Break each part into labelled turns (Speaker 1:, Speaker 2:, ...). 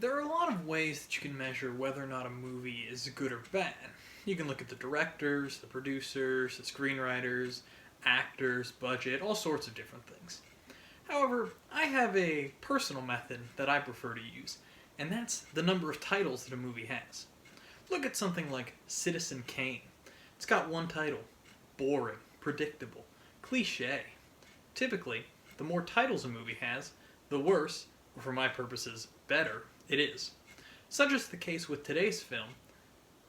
Speaker 1: There are a lot of ways that you can measure whether or not a movie is good or bad. You can look at the directors, the producers, the screenwriters, actors, budget, all sorts of different things. However, I have a personal method that I prefer to use, and that's the number of titles that a movie has. Look at something like Citizen Kane. It's got one title: boring, predictable, cliche. Typically, the more titles a movie has, the worse, or for my purposes, better, it is. Such is the case with today's film,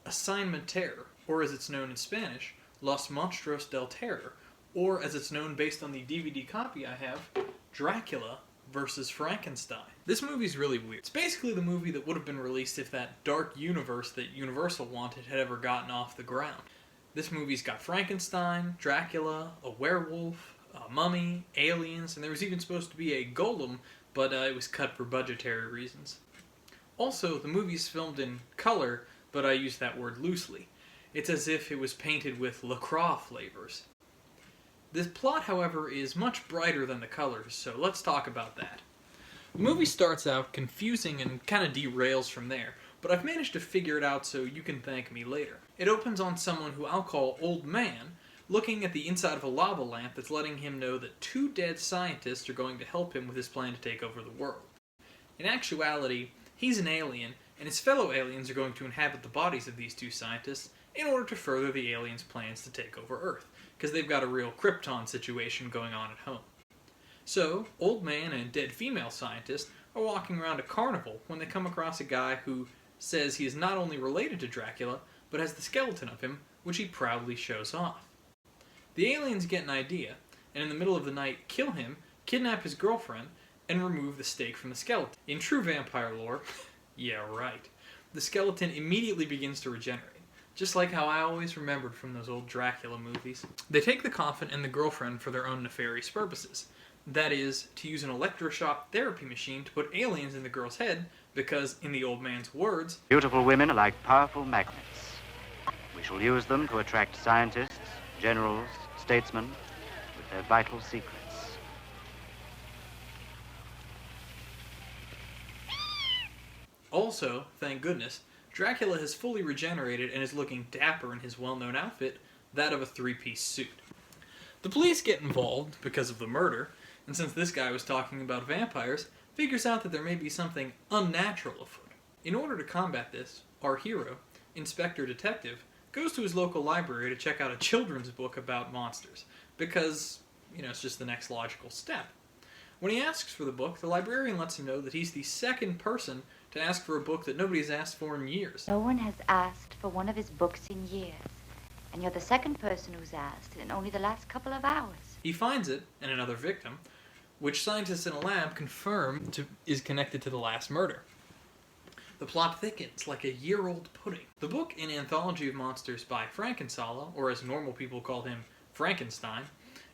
Speaker 1: Assignment Terror, or as it's known in Spanish, Los Monstruos del Terror, or as it's known based on the DVD copy I have, Dracula versus Frankenstein. This movie's really weird. It's basically the movie that would have been released if that dark universe that Universal wanted had ever gotten off the ground. This movie's got Frankenstein, Dracula, a werewolf, a mummy, aliens, and there was even supposed to be a golem, but it was cut for budgetary reasons. Also, the movie's filmed in color, but I use that word loosely. It's as if it was painted with LaCroix flavors. This plot, however, is much brighter than the colors, so let's talk about that. The movie starts out confusing and kind of derails from there, but I've managed to figure it out so you can thank me later. It opens on someone who I'll call Old Man, looking at the inside of a lava lamp that's letting him know that two dead scientists are going to help him with his plan to take over the world. In actuality, he's an alien, and his fellow aliens are going to inhabit the bodies of these two scientists in order to further the aliens' plans to take over Earth, because they've got a real Krypton situation going on at home. So, Old Man and dead female scientist are walking around a carnival when they come across a guy who says he is not only related to Dracula, but has the skeleton of him, which he proudly shows off. The aliens get an idea, and in the middle of the night kill him, kidnap his girlfriend, and remove the stake from the skeleton. In true vampire lore, yeah right, the skeleton immediately begins to regenerate, just like how I always remembered from those old Dracula movies. They take the coffin and the girlfriend for their own nefarious purposes. That is, to use an electroshock therapy machine to put aliens in the girl's head, because, in the old man's words,
Speaker 2: beautiful women are like powerful magnets. We shall use them to attract scientists, generals, statesmen, with their vital secrets.
Speaker 1: Also, thank goodness, Dracula has fully regenerated and is looking dapper in his well-known outfit, that of a three-piece suit. The police get involved because of the murder, and since this guy was talking about vampires, figures out that there may be something unnatural afoot. In order to combat this, our hero, Inspector Detective, goes to his local library to check out a children's book about monsters, because, it's just the next logical step. When he asks for the book, the librarian lets him know that he's the second person to ask for a book that nobody's asked for in years.
Speaker 3: No one has asked for one of his books in years, and you're the second person who's asked in only the last couple of hours.
Speaker 1: He finds it, and another victim, which scientists in a lab confirm is connected to the last murder. The plot thickens like a year-old pudding. The book, An Anthology of Monsters by Frankenstein, or as normal people call him, Frankenstein,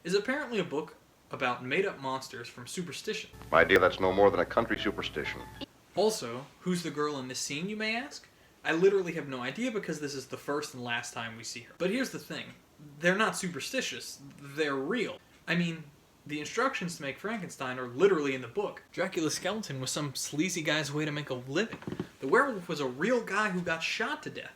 Speaker 1: is apparently a book about made-up monsters from superstition.
Speaker 4: My dear, that's no more than a country superstition.
Speaker 1: Also, who's the girl in this scene, you may ask? I literally have no idea because this is the first and last time we see her. But here's the thing. They're not superstitious. They're real. I mean, the instructions to make Frankenstein are literally in the book. Dracula's skeleton was some sleazy guy's way to make a living. The werewolf was a real guy who got shot to death.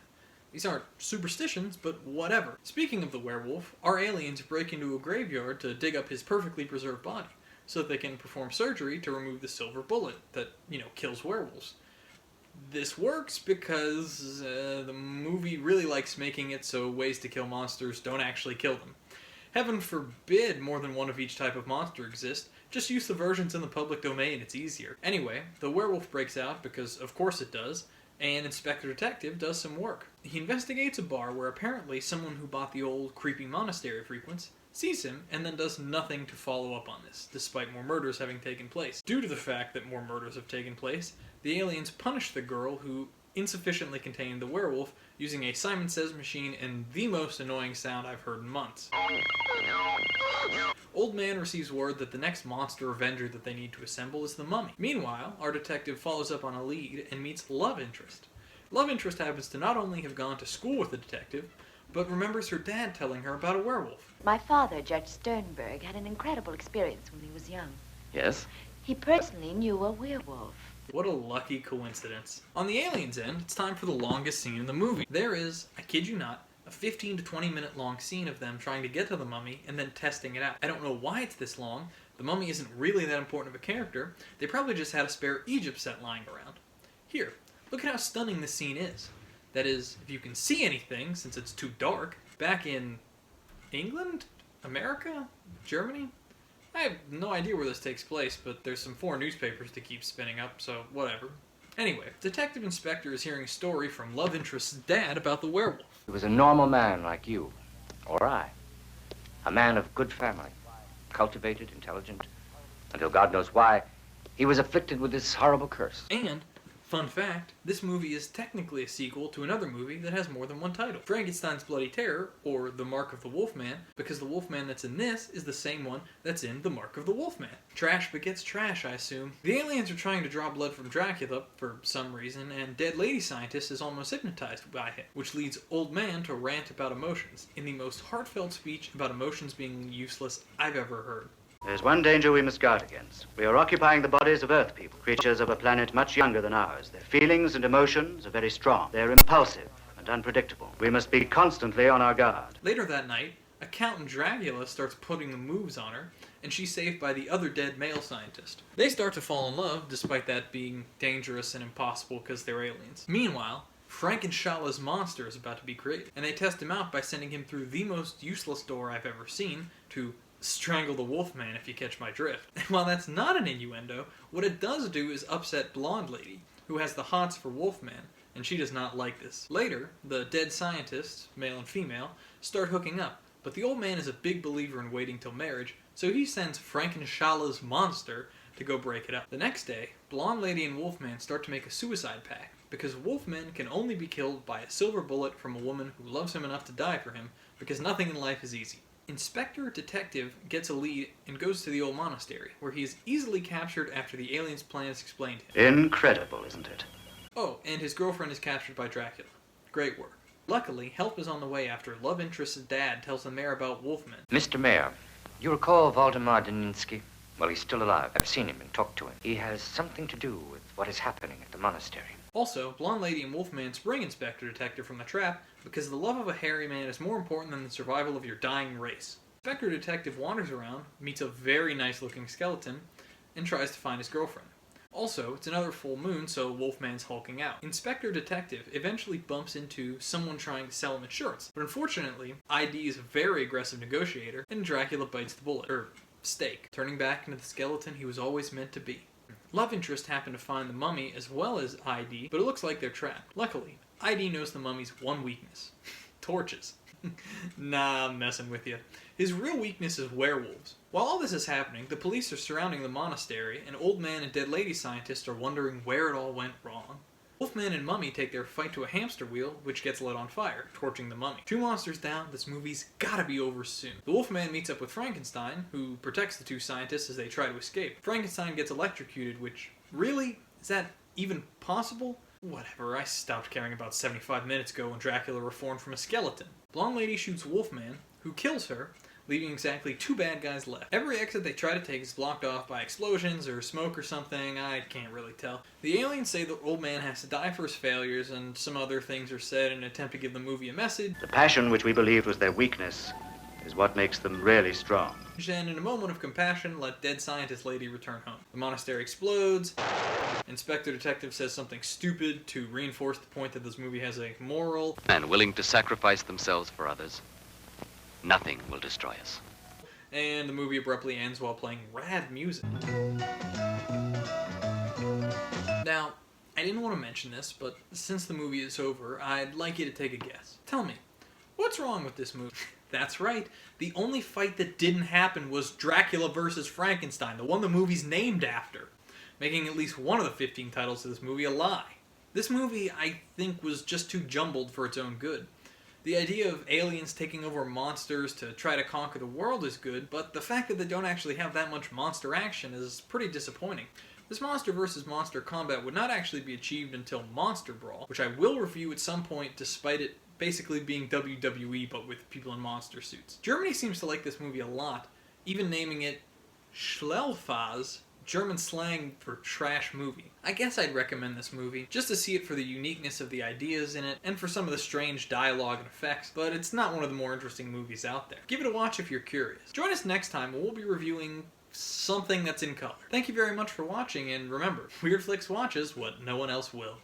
Speaker 1: These aren't superstitions, but whatever. Speaking of the werewolf, our aliens break into a graveyard to dig up his perfectly preserved body, so that they can perform surgery to remove the silver bullet that, kills werewolves. This works because the movie really likes making it so ways to kill monsters don't actually kill them. Heaven forbid more than one of each type of monster exist. Just use the versions in the public domain, it's easier. Anyway, the werewolf breaks out, because of course it does, and Inspector Detective does some work. He investigates a bar where apparently someone who bought the old creepy monastery frequents sees him and then does nothing to follow up on this, despite more murders having taken place. Due to the fact that more murders have taken place, the aliens punish the girl who insufficiently contained the werewolf using a Simon Says machine and the most annoying sound I've heard in months. Old Man receives word that the next monster avenger that they need to assemble is the mummy. Meanwhile, our detective follows up on a lead and meets love interest. Love interest happens to not only have gone to school with the detective, but remembers her dad telling her about a werewolf.
Speaker 3: My father, Judge Sternberg, had an incredible experience when he was young.
Speaker 2: Yes?
Speaker 3: He personally knew a werewolf.
Speaker 1: What a lucky coincidence. On the aliens' end, it's time for the longest scene in the movie. There is, I kid you not, a 15 to 20 minute long scene of them trying to get to the mummy and then testing it out. I don't know why it's this long. The mummy isn't really that important of a character. They probably just had a spare Egypt set lying around. Here, look at how stunning this scene is. That is, if you can see anything, since it's too dark, back in England? America? Germany? I have no idea where this takes place, but there's some foreign newspapers to keep spinning up, so whatever. Anyway, Detective Inspector is hearing a story from love interest's dad about the werewolf.
Speaker 5: He was a normal man like you, or I. A man of good family, cultivated, intelligent, until God knows why, he was afflicted with this horrible curse.
Speaker 1: And, fun fact, this movie is technically a sequel to another movie that has more than one title. Frankenstein's Bloody Terror, or The Mark of the Wolfman, because the Wolfman that's in this is the same one that's in The Mark of the Wolfman. Trash begets trash, I assume. The aliens are trying to draw blood from Dracula for some reason, and dead lady scientist is almost hypnotized by him, which leads Old Man to rant about emotions, in the most heartfelt speech about emotions being useless I've ever heard.
Speaker 2: There's one danger we must guard against. We are occupying the bodies of Earth people, creatures of a planet much younger than ours. Their feelings and emotions are very strong. They're impulsive and unpredictable. We must be constantly on our guard.
Speaker 1: Later that night, Accountant Dracula starts putting the moves on her, and she's saved by the other dead male scientist. They start to fall in love, despite that being dangerous and impossible because they're aliens. Meanwhile, Frankenstein's monster is about to be created, and they test him out by sending him through the most useless door I've ever seen to strangle the Wolfman, if you catch my drift. And while that's not an innuendo, what it does do is upset Blonde Lady, who has the hots for Wolfman, and she does not like this. Later, the dead scientists, male and female, start hooking up, but the old man is a big believer in waiting till marriage, so he sends Frankenstein's monster to go break it up. The next day, Blonde Lady and Wolfman start to make a suicide pact, because Wolfman can only be killed by a silver bullet from a woman who loves him enough to die for him, because nothing in life is easy. Inspector Detective gets a lead and goes to the old monastery, where he is easily captured after the alien's plan is explained to him.
Speaker 2: Incredible, isn't it?
Speaker 1: Oh, and his girlfriend is captured by Dracula. Great work. Luckily, help is on the way after love interest's dad tells the mayor about Wolfman.
Speaker 5: Mr. Mayor, you recall Waldemar Daninsky? Well, he's still alive. I've seen him and talked to him. He has something to do with what is happening at the monastery.
Speaker 1: Also, Blonde Lady and Wolfman spring Inspector Detective from the trap because the love of a hairy man is more important than the survival of your dying race. Inspector Detective wanders around, meets a very nice-looking skeleton, and tries to find his girlfriend. Also, it's another full moon, so Wolfman's hulking out. Inspector Detective eventually bumps into someone trying to sell him insurance, but unfortunately, ID is a very aggressive negotiator, and Dracula bites the bullet, steak, turning back into the skeleton he was always meant to be. Love interest happened to find the mummy as well as ID, but it looks like they're trapped. Luckily, ID knows the mummy's one weakness. Torches. Nah, I'm messing with you. His real weakness is werewolves. While all this is happening, the police are surrounding the monastery, and Old Man and Dead Lady scientists are wondering where it all went wrong. Wolfman and Mummy take their fight to a hamster wheel, which gets lit on fire, torching the mummy. 2 monsters down, this movie's gotta be over soon. The Wolfman meets up with Frankenstein, who protects the 2 scientists as they try to escape. Frankenstein gets electrocuted, which, really? Is that even possible? Whatever, I stopped caring about 75 minutes ago when Dracula reformed from a skeleton. Blonde Lady shoots Wolfman, who kills her, leaving exactly 2 bad guys left. Every exit they try to take is blocked off by explosions or smoke or something, I can't really tell. The aliens say the old man has to die for his failures, and some other things are said in an attempt to give the movie a message.
Speaker 2: The passion which we believed was their weakness is what makes them really strong.
Speaker 1: And in a moment of compassion, let dead scientist lady return home. The monastery explodes. Inspector Detective says something stupid to reinforce the point that this movie has a moral.
Speaker 6: And willing to sacrifice themselves for others. Nothing will destroy us.
Speaker 1: And the movie abruptly ends while playing rad music. Now, I didn't want to mention this, but since the movie is over, I'd like you to take a guess. Tell me, what's wrong with this movie? That's right, the only fight that didn't happen was Dracula versus Frankenstein, the one the movie's named after, making at least one of the 15 titles of this movie a lie. This movie, I think, was just too jumbled for its own good. The idea of aliens taking over monsters to try to conquer the world is good, but the fact that they don't actually have that much monster action is pretty disappointing. This monster versus monster combat would not actually be achieved until Monster Brawl, which I will review at some point despite it basically being WWE but with people in monster suits. Germany seems to like this movie a lot, even naming it Schlellphase, German slang for trash movie. I guess I'd recommend this movie, just to see it for the uniqueness of the ideas in it, and for some of the strange dialogue and effects, but it's not one of the more interesting movies out there. Give it a watch if you're curious. Join us next time when we'll be reviewing something that's in color. Thank you very much for watching, and remember, Weirdflix watches what no one else will.